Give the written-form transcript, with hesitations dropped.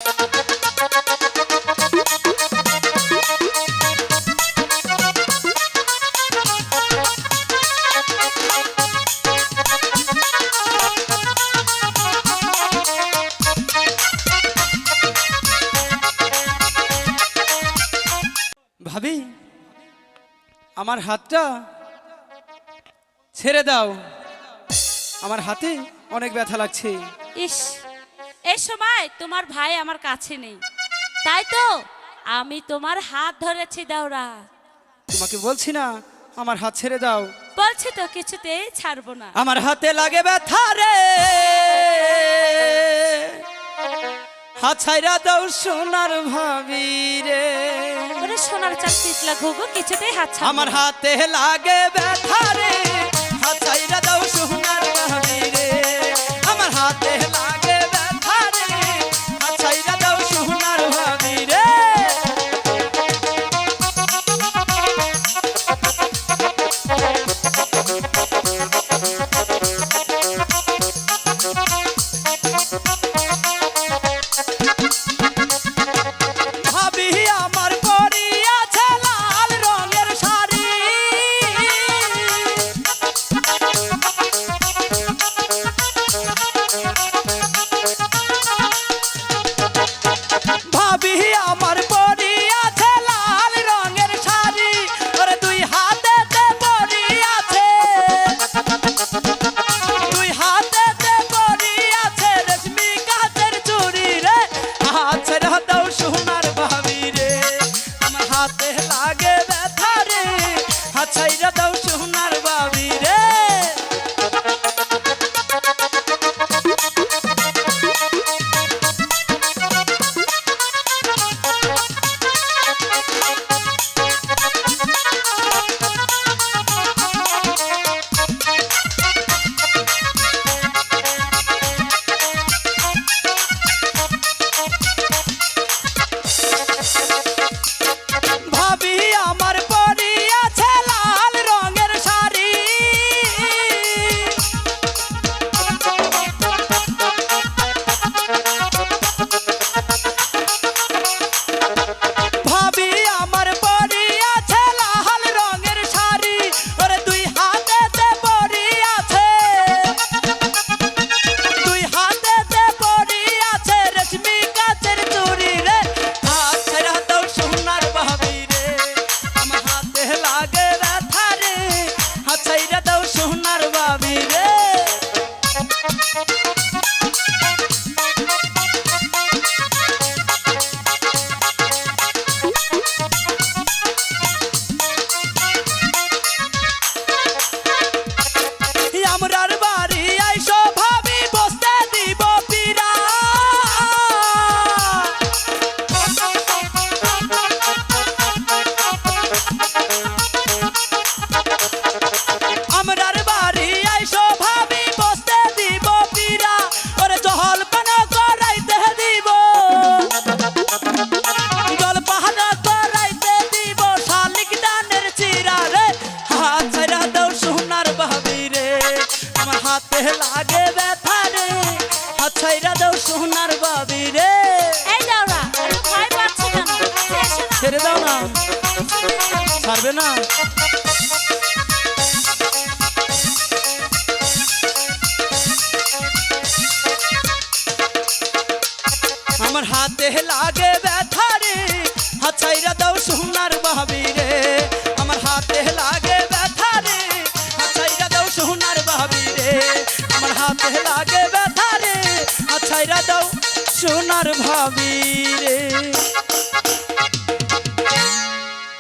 ভাবি আমার হাতটা ছেড়ে দাও, আমার হাতে অনেক ব্যথা লাগছে। ইস, এই সময় তোমার ভাই আমার কাছে নেই, তাই তো আমি তোমার হাত ধরেছি। দাওরা, তোমাকে বলছি না আমার হাত ছেড়ে দাও। বলছি তো কিছুতেই ছাড়বো না। আমার হাতে লাগে ব্যথা রে, হাত ছাইরা দাও সোনার ভাবি রে। ওরে সোনার চাল পিছলা ঘুঘু, কিছুতেই হাত ছাড়বো না। আমার হাতে লাগে ব্যথা রে, হাত ছাইরা দাও সোনার ভাবি রে। আমার হাতে লাগে ব্যথা রে, হাত ছাইরা দাও সোনার ভাবি রে। ভাবি আমার পরিয়াছে লাল রঙের শাড়ি, ভাবি আমার পরিয়াছে লাল রঙের শাড়ি। ওরে দুই হাতেতে পরিয়াছে, দুই হাতেতে পরিয়াছে রেশমি কাচের চুড়ি রে। হাত ছেড়ে দাও সোনার ভাবি রে, আমার হাতে লাগে ব্যথা রে। হাত ছেড়ে দাও সোনার ভাবি রে। ভাবি আমার পরিয়াছে লাল রঙের শাড়ি, ভাবি আমার পরিয়াছে লাল রঙের শাড়ি। ওরে দুই হাতেতে পরিয়াছে, দুই হাতেতে পরিয়াছে রেশমি কাচের চুড়ি রে। হাত ছেড়ে দাও সোনার ভাবি রে, আমার হাতে লাগে ব্যথা রে। হাত ছেড়ে দাও সোনার ভাবি রে। আমরার বাড়ি আইসো ভাবি বসতে দিব পিরা, আমরার বাড়ি আইসো ভাবি বসতে দিব পিরা। ওরে জহল পান করাইতে দিব, জল পাহাড় করাইতে দিব শালিক দানের চিরা রে। হাত ছেড়ে দাও সোনার ভাবি রে, আমার হাতে লাগে ব্যথা রে। হাত ছেড়ে দাও সোনার ভাবি রে। এই দাওরা, এত ভয় পাচ্ছ কেন? এসো না। ছেড়ে দাও না, ছাড়বে না। আমার হাতে লাগে ব্যথা রে, হাত ছাইরা দাও সোনার ভাবি রে। আমার হাতে লাগে ব্যথা রে, হাত ছাইরা দাও সোনার ভাবি রে। আমার হাতে লাগে ব্যথা রে, হাত ছাইরা দাও সোনার ভাবি রে।